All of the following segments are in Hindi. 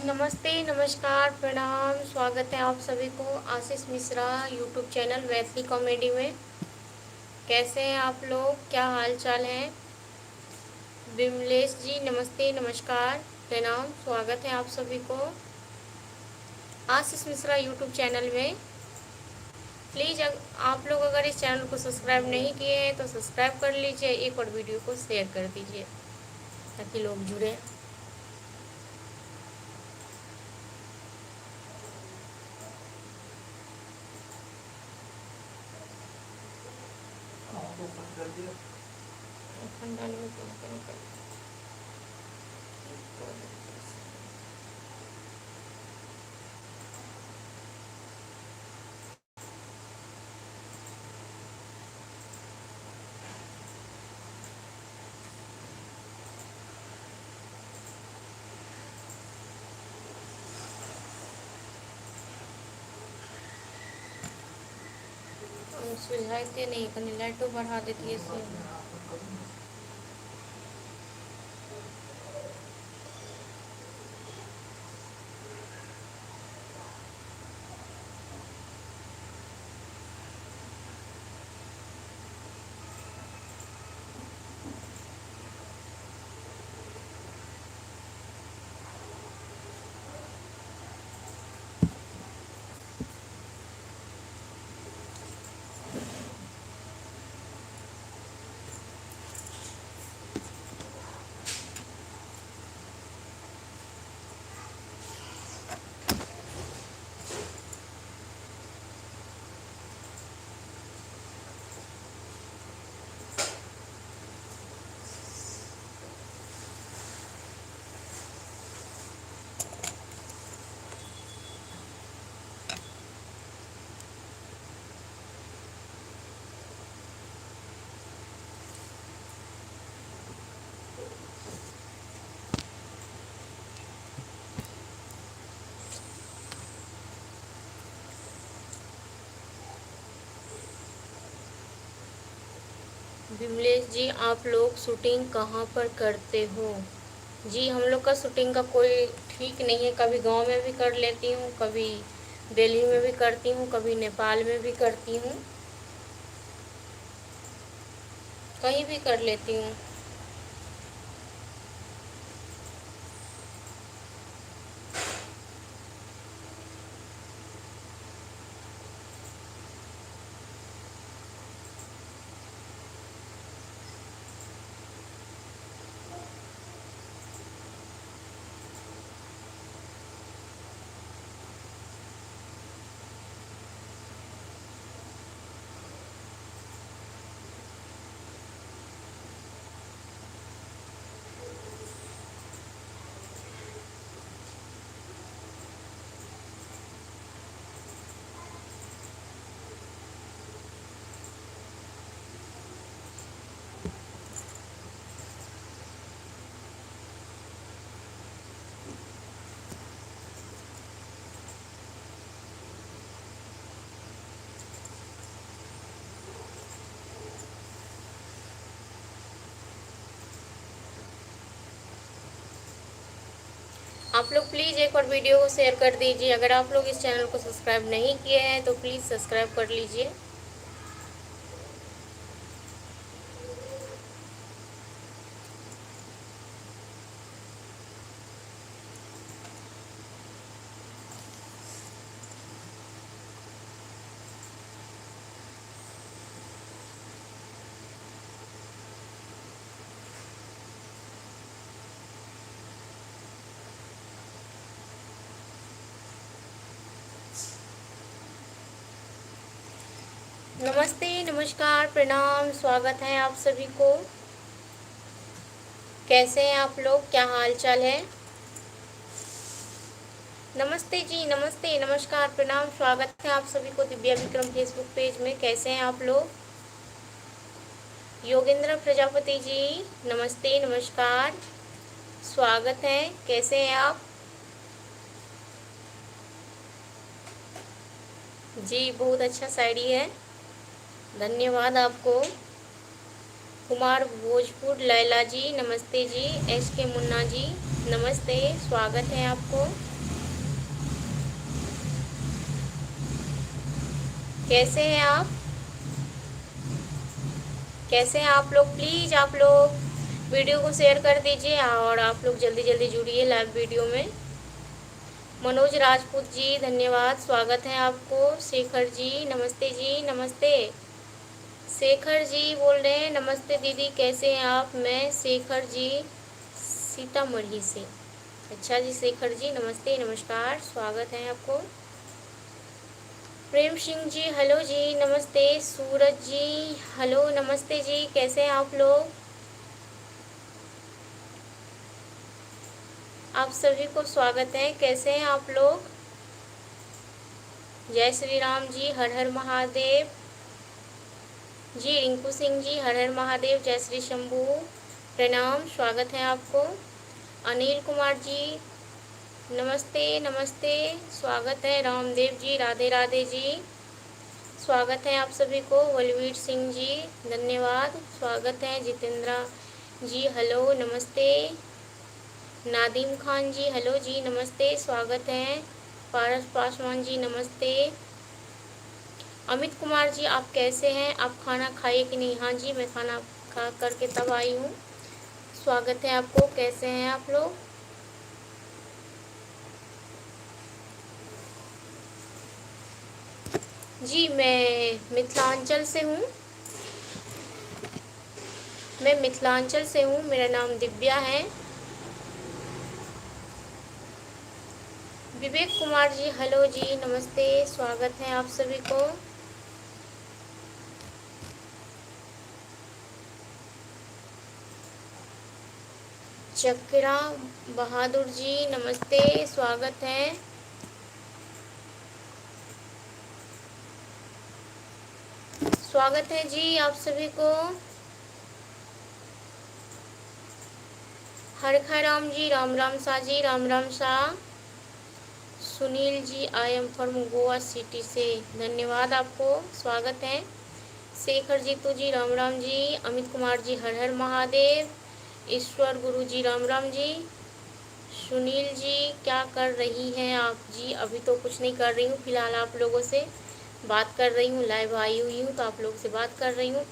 नमस्ते, नमस्कार, प्रणाम। स्वागत है आप सभी को Ashish Mishra YouTube channel Vaishnavi comedy में। कैसे हैं आप लोग? क्या हाल चाल है? विमलेश जी नमस्ते, नमस्कार, प्रणाम। स्वागत है आप सभी को आशीष मिश्रा यूट्यूब चैनल में। प्लीज़ आप लोग अगर इस चैनल को सब्सक्राइब नहीं किए हैं तो सब्सक्राइब कर लीजिए, एक और वीडियो को शेयर कर दीजिए ताकि लोग जुड़े। सुझाते नहीं कहीं लाइटों बढ़ा देती है से। विमलेश जी आप लोग शूटिंग कहाँ पर करते हो? जी हम लोग का शूटिंग का कोई ठीक नहीं है। कभी गांव में भी कर लेती हूँ, कभी दिल्ली में भी करती हूँ, कभी नेपाल में भी करती हूँ, कहीं भी कर लेती हूँ। आप लोग प्लीज़ एक और वीडियो को शेयर कर दीजिए। अगर आप लोग इस चैनल को सब्सक्राइब नहीं किए हैं तो प्लीज़ सब्सक्राइब कर लीजिए। नमस्ते, नमस्कार, प्रणाम। स्वागत है आप सभी को। कैसे हैं आप लोग? क्या हाल चाल है? नमस्ते जी, नमस्ते, नमस्कार, प्रणाम। स्वागत है आप सभी को दिव्या विक्रम फेसबुक पेज में। कैसे हैं आप लोग? योगेंद्र प्रजापति जी नमस्ते, नमस्कार, स्वागत है। कैसे हैं आप? जी बहुत अच्छा शायरी है, धन्यवाद आपको। कुमार भोजपुर लैला जी नमस्ते जी। एस के मुन्ना जी नमस्ते, स्वागत है आपको। कैसे हैं आप? कैसे हैं आप लोग? प्लीज़ आप लोग वीडियो को शेयर कर दीजिए और आप लोग जल्दी जल्दी जुड़िए लाइव वीडियो में। मनोज राजपूत जी धन्यवाद, स्वागत है आपको। शेखर जी नमस्ते जी, नमस्ते। शेखर जी बोल रहे हैं नमस्ते दीदी, कैसे हैं आप? मैं शेखर जी सीतामढ़ी से। अच्छा जी शेखर जी नमस्ते, नमस्कार, स्वागत है आपको। प्रेम सिंह जी हेलो जी नमस्ते। सूरज जी हेलो नमस्ते जी, कैसे हैं आप लोग? आप सभी को स्वागत है, कैसे हैं आप लोग? जय श्री राम जी, हर हर महादेव जी। रिंकू सिंह जी हर हर महादेव, जय श्री शंभू, प्रणाम, स्वागत है आपको। अनिल कुमार जी नमस्ते नमस्ते, स्वागत है। रामदेव जी राधे राधे जी, स्वागत है आप सभी को। बलवीर सिंह जी धन्यवाद, स्वागत है। जितेंद्रा जी हेलो नमस्ते। नादिम खान जी हेलो जी नमस्ते, स्वागत है। पारस पासवान जी नमस्ते। अमित कुमार जी आप कैसे हैं? आप खाना खाइए कि नहीं? हाँ जी मैं खाना खा करके तब आई हूँ। स्वागत है आपको, कैसे हैं आप लोग? जी मैं मिथिलांचल से हूँ, मैं मिथिलांचल से हूँ, मेरा नाम दिव्या है। विवेक कुमार जी हेलो जी नमस्ते, स्वागत है आप सभी को। चक्रा बहादुर जी नमस्ते, स्वागत है। स्वागत है जी आप सभी को। हर खा Ram ji, Ram Ram Shah ji, Ram Ram Shah. Sunil ji I am from Goa city से, धन्यवाद आपको, स्वागत है। शेखर जीतू जी राम राम जी। अमित कुमार जी हर हर महादेव। ईश्वर गुरु जी राम राम जी। सुनील जी क्या कर रही हैं आप? जी अभी तो कुछ नहीं कर रही हूँ, फिलहाल आप लोगों से बात कर रही हूँ, लाइव आई हुई हूँ तो आप लोगों से बात कर रही हूँ।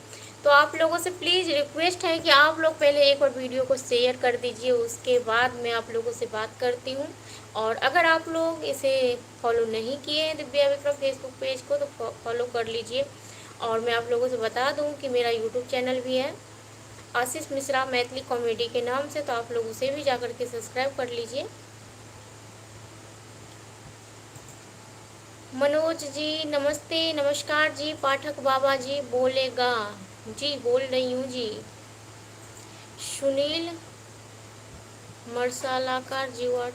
तो आप लोगों से प्लीज़ रिक्वेस्ट है कि आप लोग पहले एक बार वीडियो को शेयर कर दीजिए, उसके बाद मैं आप लोगों से बात करती हूँ। और अगर आप लोग इसे फॉलो नहीं किए हैं दिव्या विक्रम फेसबुक पेज को तो फॉलो कर लीजिए। और मैं आप लोगों से बता दूँ कि मेरा यूट्यूब चैनल भी है आशीष मिश्रा मैथिली कॉमेडी के नाम से, तो आप लोग उसे भी जाकर के सब्सक्राइब कर लीजिए। मनोज जी नमस्ते, नमस्कार जी। पाठक बाबा जी बोलेगा जी, बोल रही हूँ जी। सुनील मरसालाकार जी व्हाट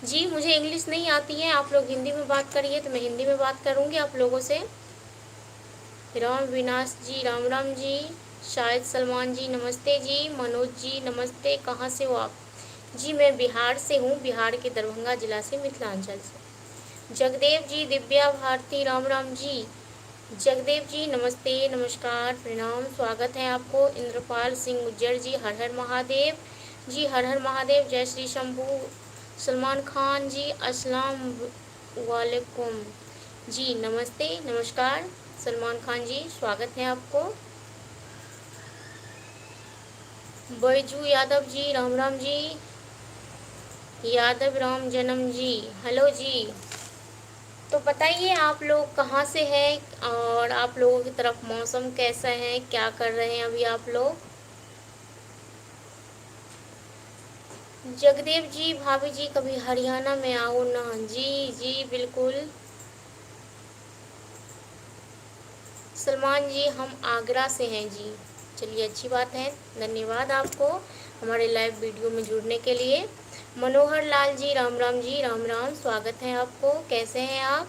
जी, मुझे इंग्लिश नहीं आती है, आप लोग हिंदी में बात करिए तो मैं हिंदी में बात करूँगी आप लोगों से। राम विनाश जी राम राम जी। शायद सलमान जी नमस्ते जी। मनोज जी नमस्ते, कहाँ से हो आप? जी मैं बिहार से हूँ, बिहार के दरभंगा जिला से, मिथिलांचल से। जगदेव जी दिव्या भारती राम राम जी। जगदेव जी नमस्ते, नमस्कार, प्रणाम, स्वागत है आपको। इंद्रपाल सिंह गुज्जर जी हर हर महादेव जी, हर हर महादेव, जय श्री शंभू। सलमान खान जी अस्सलाम वालेकुम जी, नमस्ते, नमस्कार। सलमान खान जी स्वागत है आपको। बैजू यादव जी राम राम जी। यादव राम जन्म जी हेलो जी। तो बताइए आप लोग कहाँ से हैं और आप लोगों की तरफ मौसम कैसा है, क्या कर रहे हैं अभी आप लोग? जगदेव जी भाभी जी कभी हरियाणा में आओ ना। जी जी बिल्कुल। सलमान जी हम आगरा से हैं जी। चलिए अच्छी बात है, धन्यवाद आपको हमारे लाइव वीडियो में जुड़ने के लिए। मनोहर लाल जी राम राम जी, राम राम, स्वागत है आपको, कैसे हैं आप?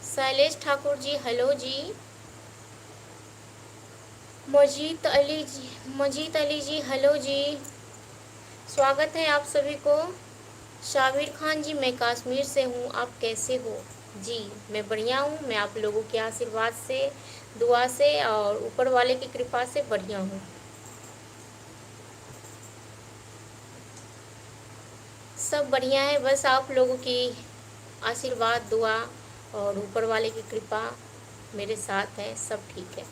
शैलेश ठाकुर जी हेलो जी। मजीद अली जी हेलो जी, स्वागत है आप सभी को। शाबिर खान जी मैं कश्मीर से हूँ, आप कैसे हो? जी मैं बढ़िया हूँ, मैं आप लोगों के आशीर्वाद से, दुआ से और ऊपर वाले की कृपा से बढ़िया हूँ। सब बढ़िया है, बस आप लोगों की आशीर्वाद, दुआ और ऊपर वाले की कृपा मेरे साथ हैं, सब ठीक है।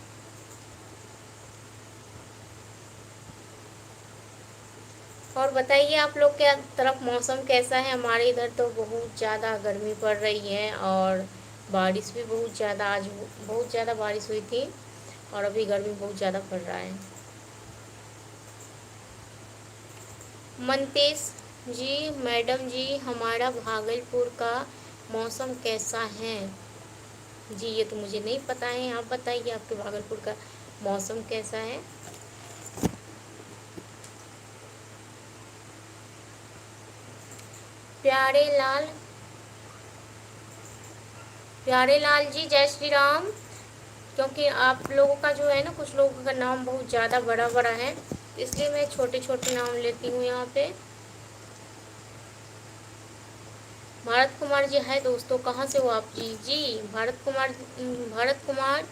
और बताइए आप लोग के तरफ मौसम कैसा है? हमारे इधर तो बहुत ज़्यादा गर्मी पड़ रही है और बारिश भी बहुत ज़्यादा, आज बहुत ज़्यादा बारिश हुई थी और अभी गर्मी बहुत ज़्यादा पड़ रहा है। मनतेश जी, मैडम जी, हमारा भागलपुर का मौसम कैसा है? जी ये तो मुझे नहीं पता है, आप बताइए आपके भागलपुर का मौसम कैसा है? प्यारे लाल, प्यारे लाल जी, जय श्री राम। क्योंकि आप लोगों का जो है ना, कुछ लोगों का नाम बहुत ज़्यादा बड़ा बड़ा है, इसलिए मैं छोटे छोटे नाम लेती हूँ यहाँ पे। भारत कुमार जी है दोस्तों, कहाँ से हो आप जी? जी भारत कुमार, भारत कुमार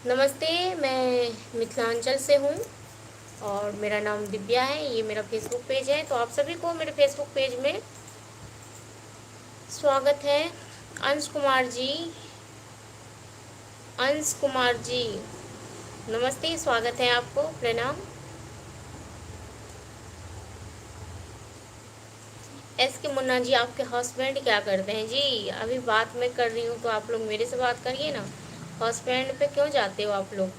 नमस्ते, मैं मिथिलांचल से हूँ और मेरा नाम दिव्या है। ये मेरा फेसबुक पेज है, तो आप सभी को मेरे फेसबुक पेज में स्वागत है। अंश कुमार जी, अंश कुमार जी नमस्ते, स्वागत है आपको, प्रणाम। एस के मुन्ना जी, आपके हस्बैंड क्या करते हैं? जी अभी बात मैं कर रही हूँ तो आप लोग मेरे से बात करिए ना, हस्बैंड पे क्यों जाते हो आप लोग?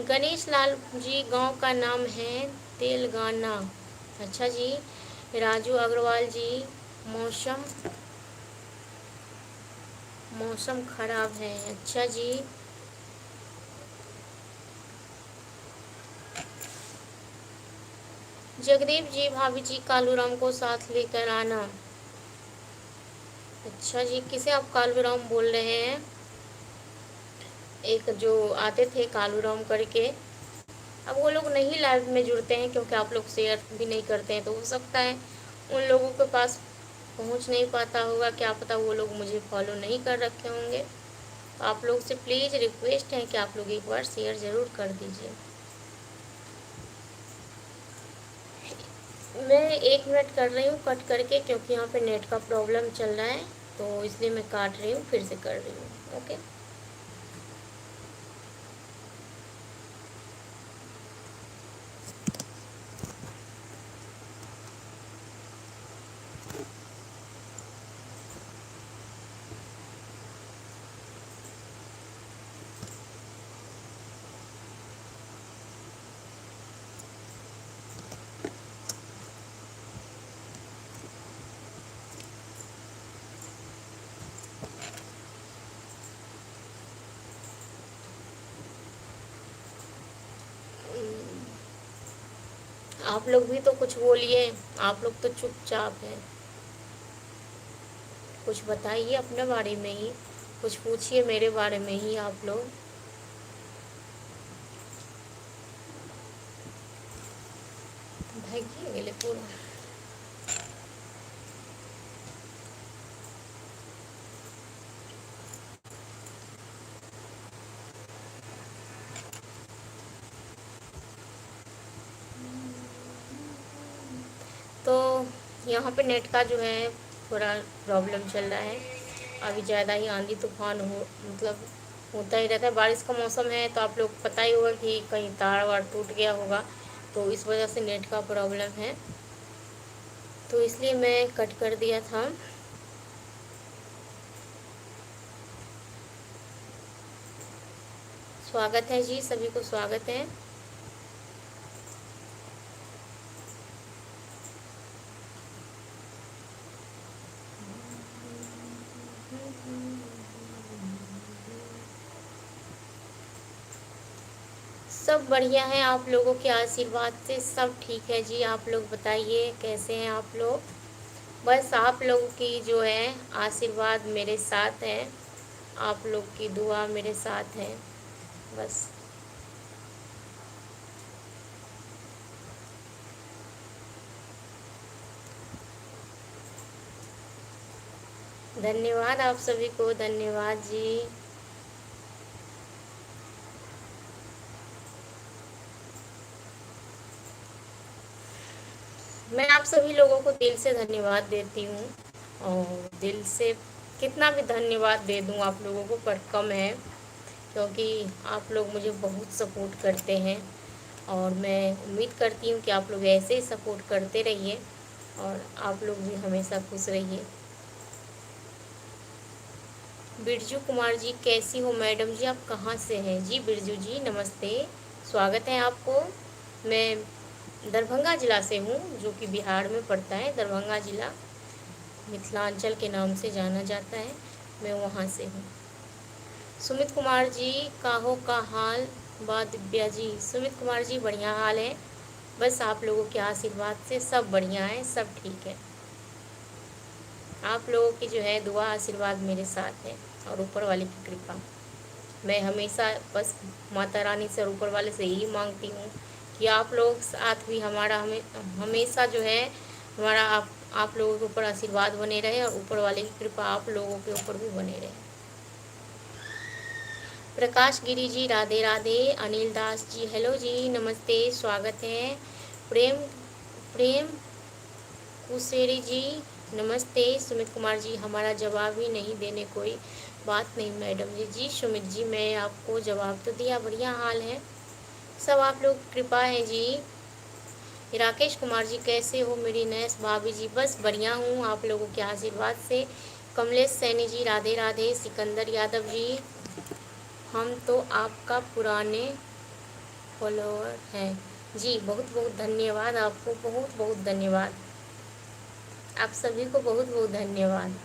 गणेश लाल जी, गांव का नाम है तेलंगाना। अच्छा जी। राजू अग्रवाल जी, मौसम, मौसम खराब है। अच्छा जी। जगदीप जी, भाभी जी कालूराम को साथ लेकर आना। अच्छा जी, किसे आप कालूराम बोल रहे हैं? एक जो आते थे कालूराम करके, अब वो लोग नहीं लाइव में जुड़ते हैं क्योंकि आप लोग शेयर भी नहीं करते हैं, तो हो सकता है उन लोगों के पास पहुंच नहीं पाता होगा, क्या पता वो लोग मुझे फॉलो नहीं कर रखे होंगे। तो आप लोग से प्लीज़ रिक्वेस्ट है कि आप लोग एक बार शेयर ज़रूर कर दीजिए। मैं 1 मिनट कर रही हूँ कट करके, क्योंकि यहाँ पे नेट का प्रॉब्लम चल रहा है, तो इसलिए मैं काट रही हूँ, फिर से कर रही हूँ। ओके। आप लोग भी तो कुछ बोलिए, आप लोग तो चुपचाप हैं। कुछ बताइए अपने बारे में ही, कुछ पूछिए मेरे बारे में ही आप लोग। भागिए गेले पूरा। तो यहाँ पे नेट का जो है थोड़ा प्रॉब्लम चल रहा है। अभी ज़्यादा ही आंधी तूफान हो, मतलब होता ही रहता है। बारिश का मौसम है तो आप लोग पता ही होगा कि कहीं तार वार टूट गया होगा, तो इस वजह से नेट का प्रॉब्लम है, तो इसलिए मैं कट कर दिया था। स्वागत है जी, सभी को स्वागत है। सब बढ़िया है, आप लोगों के आशीर्वाद से सब ठीक है जी। आप लोग बताइए कैसे हैं आप लोग? बस आप लोगों की जो है आशीर्वाद मेरे साथ है, आप लोग की दुआ मेरे साथ है बस। धन्यवाद आप सभी को, धन्यवाद जी। मैं आप सभी लोगों को दिल से धन्यवाद देती हूँ और दिल से कितना भी धन्यवाद दे दूँ आप लोगों को पर कम है, क्योंकि आप लोग मुझे बहुत सपोर्ट करते हैं और मैं उम्मीद करती हूँ कि आप लोग ऐसे ही सपोर्ट करते रहिए और आप लोग भी हमेशा खुश रहिए। बिरजू कुमार जी, कैसी हो मैडम जी, आप कहाँ से हैं? जी बिरजू जी नमस्ते, स्वागत है आपको। मैं दरभंगा ज़िला से हूँ, जो कि बिहार में पड़ता है। दरभंगा ज़िला मिथिलांचल के नाम से जाना जाता है, मैं वहाँ से हूँ। सुमित कुमार जी, काहो का हाल बा दिव्या जी? सुमित कुमार जी बढ़िया हाल है, बस आप लोगों के आशीर्वाद से सब बढ़िया है, सब ठीक है। आप लोगों की जो है दुआ आशीर्वाद मेरे साथ है और ऊपर वाले की कृपा। मैं हमेशा बस माता रानी से और ऊपर वाले से यही मांगती हूँ कि आप लोग साथ भी हमारा हमेशा जो है हमारा आप लोगों के ऊपर आशीर्वाद बने रहे और ऊपर वाले की कृपा आप लोगों के ऊपर भी बने रहे। प्रकाश गिरी जी राधे राधे। अनिल दास जी हेलो जी नमस्ते, स्वागत है। प्रेम प्रेम कुशेरी जी नमस्ते। सुमित कुमार जी, हमारा जवाब ही नहीं देने कोई बात नहीं मैडम जी। जी सुमित जी, मैं आपको जवाब तो दिया, बढ़िया हाल है, सब आप लोग कृपा है जी। राकेश कुमार जी, कैसे हो मेरी नैस भाभी जी? बस बढ़िया हूँ आप लोगों के आशीर्वाद से। कमलेश सैनी जी राधे राधे। सिकंदर यादव जी, हम तो आपका पुराने फॉलोअर हैं जी, बहुत बहुत धन्यवाद आपको, बहुत बहुत धन्यवाद आप सभी को, बहुत बहुत धन्यवाद।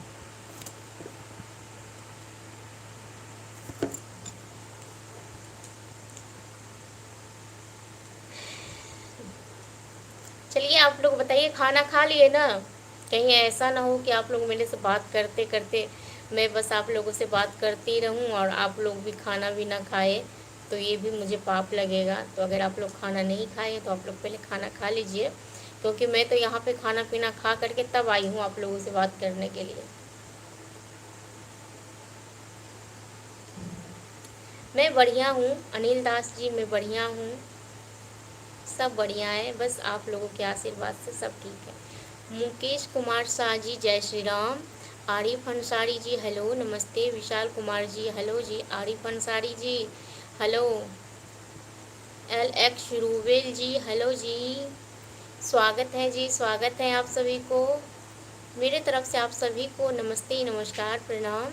चलिए आप लोग बताइए, खाना खा लिए ना? कहीं ऐसा ना हो कि आप लोग मेरे से बात करते करते मैं बस आप लोगों से बात करती रहूं और आप लोग भी खाना भी ना खाए, तो ये भी मुझे पाप लगेगा। तो अगर आप लोग खाना नहीं खाए तो आप लोग पहले खाना खा लीजिए, क्योंकि मैं तो यहाँ पे खाना पीना खा करके तब आई हूँ आप लोगों से बात करने के लिए। मैं बढ़िया हूँ अनिल दास जी, मैं बढ़िया हूँ, सब बढ़िया है, बस आप लोगों के आशीर्वाद से सब ठीक है। मुकेश कुमार शाह जी जय श्री राम। आरिफ अंसारी जी हेलो नमस्ते। विशाल कुमार जी हेलो जी। Arif Ansari ji hello. L x Rubel जी हेलो जी, स्वागत है जी, स्वागत है आप सभी को मेरे तरफ से, आप सभी को नमस्ते नमस्कार प्रणाम।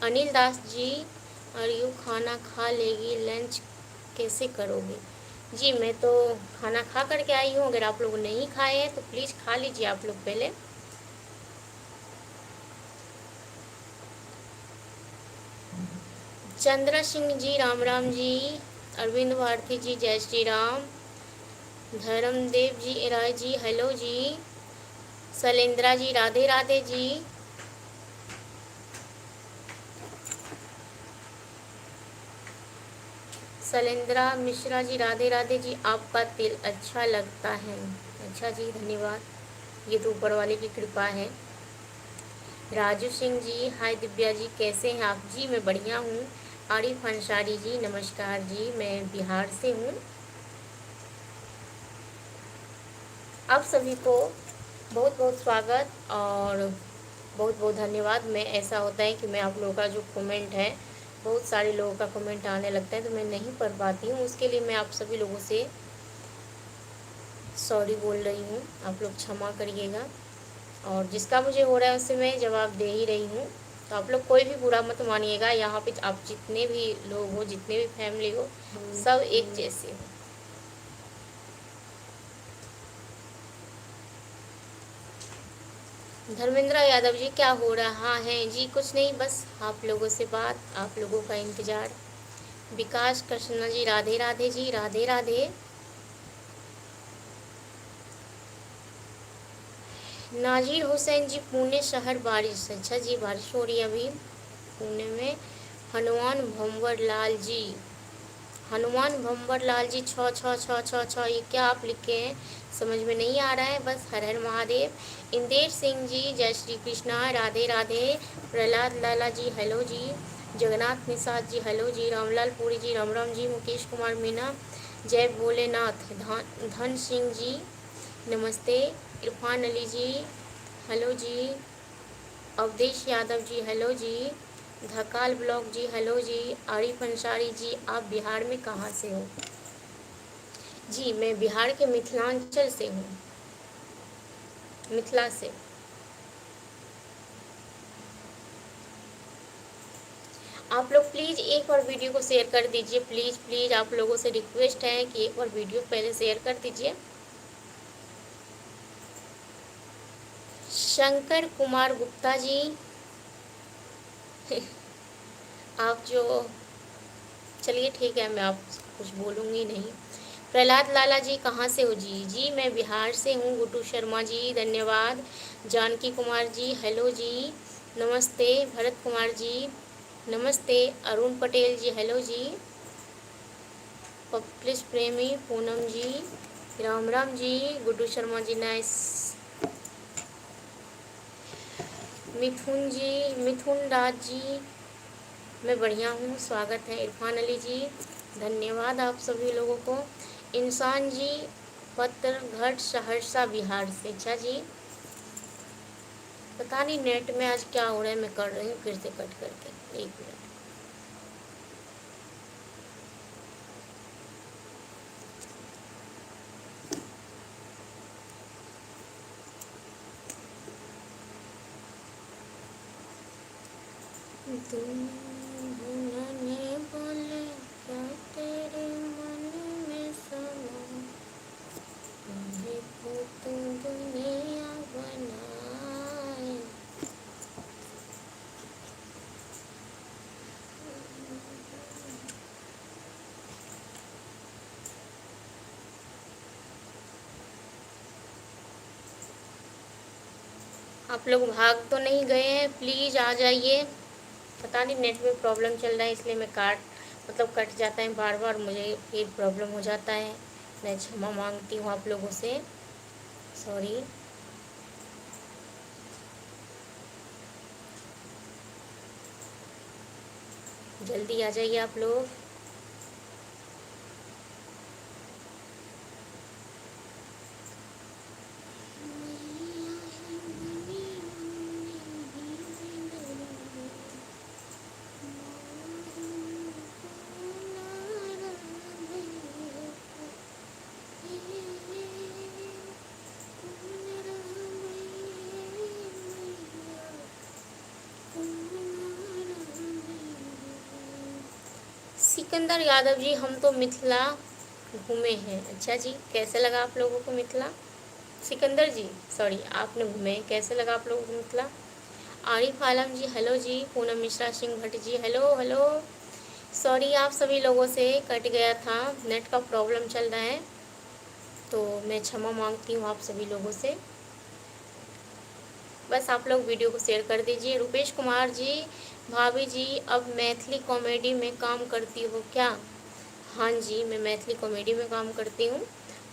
अनिल दास जी, और यू खाना खा लेगी, लंच कैसे करोगे? जी मैं तो खाना खा करके आई हूँ, अगर आप लोग नहीं खाए हैं तो प्लीज़ खा लीजिए आप लोग पहले। चंद्रा सिंह जी राम राम जी। अरविंद भारती जी जय श्री राम। धर्मदेव जी राय जी हेलो जी। शैलेंद्रा जी राधे राधे जी। शैलेंद्रा मिश्रा जी राधे राधे जी, आपका तिल अच्छा लगता है। अच्छा जी धन्यवाद, ये तो ऊपर वाले की कृपा है। राजू सिंह जी हाय दिव्या जी, कैसे हैं आप? जी मैं बढ़िया हूँ। आरिफ अंसारी जी नमस्कार जी, मैं बिहार से हूँ। आप सभी को बहुत बहुत स्वागत और बहुत बहुत धन्यवाद। मैं ऐसा होता है कि मैं आप लोगों का जो कमेंट है, बहुत सारे लोगों का कमेंट आने लगता है तो मैं नहीं पढ़ पाती हूँ, उसके लिए मैं आप सभी लोगों से सॉरी बोल रही हूँ, आप लोग क्षमा करिएगा। और जिसका मुझे हो रहा है उससे मैं जवाब दे ही रही हूँ, तो आप लोग कोई भी बुरा मत मानिएगा। यहाँ पे आप जितने भी लोग हो, जितने भी फैमिली हो, सब एक जैसे हो। धर्मेंद्र यादव जी, क्या हो रहा है जी? कुछ नहीं, बस आप लोगों से बात, आप लोगों का इंतज़ार। विकास कृष्णा जी राधे राधे जी, राधे राधे। नाजिर हुसैन जी पुणे शहर बारिश, अच्छा जी बारिश हो रही है अभी पुणे में। हनुमान भंवर लाल जी, हनुमान भंवर लाल जी छ छ छ छ छ, ये क्या आप लिखे हैं समझ में नहीं आ रहा है, बस हर हर महादेव। इंदेर सिंह जी जय श्री कृष्णा राधे राधे। प्रहलाद लाला जी हेलो जी। जगन्नाथ निषाद जी हेलो जी। रामलाल पुरी जी राम राम जी। मुकेश कुमार मीना जय भोलेनाथ। धन सिंह जी नमस्ते। इरफान अली जी हेलो जी। अवधेश यादव जी हेलो जी। धकाल ब्लॉग जी हेलो जी। आरिफ अंसारी जी आप बिहार में कहाँ से हो? जी मैं बिहार के मिथिलांचल से हूँ, मिथिला से। आप लोग प्लीज़ एक बार वीडियो को शेयर कर दीजिए, प्लीज़ प्लीज़ आप लोगों से रिक्वेस्ट है कि एक बार वीडियो पहले शेयर कर दीजिए। शंकर कुमार गुप्ता जी आप जो, चलिए ठीक है, मैं आप कुछ बोलूँगी नहीं। प्रहलाद लाला जी कहाँ से हो जी? जी मैं बिहार से हूँ। गुड्डू शर्मा जी धन्यवाद। जानकी कुमार जी हेलो जी। नमस्ते भरत कुमार जी नमस्ते। अरुण पटेल जी हेलो जी। पब्लिश प्रेमी पूनम जी राम राम जी। गुड्डू शर्मा जी नाइस। मिथुन जी, मिथुन राज जी मैं बढ़िया हूँ, स्वागत है। इरफान अली जी धन्यवाद आप सभी लोगों को। इंसान जी पत्रघट सहरसा बिहार से। अच्छा जी, पता नहीं नेट में आज क्या हो रहा है, मैं कर रही हूँ फिर से कट करके, एक मिनट। तुम भूलने बोले क्या तेरे मन में समा, देखो तो दुनिया बनाए। आप लोग भाग तो नहीं गए हैं? प्लीज़ आ जाइए। पता नहीं नेट में प्रॉब्लम चल रहा है इसलिए मैं कट जाता है बार बार, मुझे फिर प्रॉब्लम हो जाता है। मैं क्षमा मांगती हूँ आप लोगों से, सॉरी। जल्दी आ जाइए आप लोग। सिकंदर यादव जी हम तो मिथिला घूमे हैं। अच्छा जी, कैसे लगा आप लोगों को मिथिला? सिकंदर जी सॉरी, आपने घूमे, कैसे लगा आप लोगों को मिथिला? आरिफ आलम जी हेलो जी। Poonam Mishra Singh Bhatt ji hello hello. Sorry आप सभी लोगों से कट गया था, नेट का प्रॉब्लम चल रहा है, तो मैं क्षमा मांगती हूँ आप सभी लोगों से। बस आप लोग वीडियो को शेयर कर दीजिए। रुपेश कुमार जी भाभी जी अब मैथिली कॉमेडी में काम करती हो क्या? हाँ जी, मैं मैथिली कॉमेडी में काम करती हूँ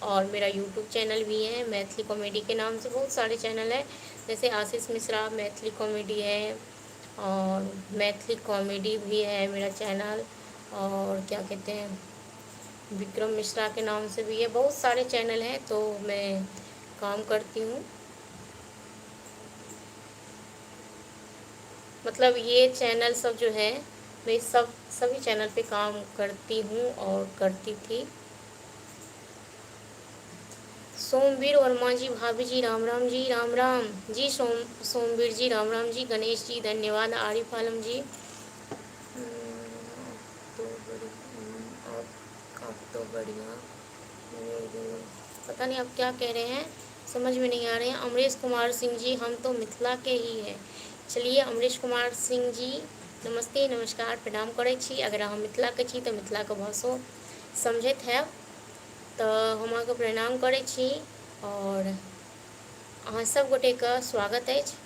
और मेरा यूट्यूब चैनल भी है मैथिली कॉमेडी के नाम से। बहुत सारे चैनल है, जैसे आशीष मिश्रा मैथिली कॉमेडी है और मैथिली कॉमेडी भी है मेरा चैनल, और क्या कहते हैं विक्रम मिश्रा के नाम से भी है। बहुत सारे चैनल हैं, तो मैं काम करती हूँ। मतलब ये चैनल सब जो है, मैं सभी चैनल पे काम करती हूँ और करती थी। सोमवीर वर्मा जी भाभी जी राम राम जी। राम राम जी। सोमवीर जी राम राम जी। गणेश जी धन्यवाद। आरिफ आलम जी तो आप तो बढ़िया, पता नहीं आप क्या कह रहे हैं, समझ में नहीं आ रहे हैं। अमरीश कुमार सिंह जी हम तो मिथिला के ही हैं। चलिए अमरीश कुमार सिंह जी नमस्ते नमस्कार प्रणाम करै छी। अगर हम मिथिला के छी तो मिथिला के भाषो समझैत हैब, तो हम अहाँके प्रणाम करै छी और अहाँ सब गोटे के स्वागत अछि।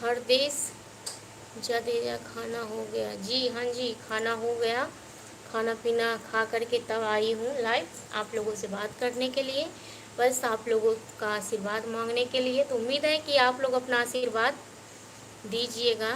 हर देश जदेजा खाना हो गया जी? हाँ जी खाना हो गया, खाना पीना खा करके तब आई हूँ लाइव आप लोगों से बात करने के लिए, बस आप लोगों का आशीर्वाद मांगने के लिए। तो उम्मीद है कि आप लोग अपना आशीर्वाद दीजिएगा।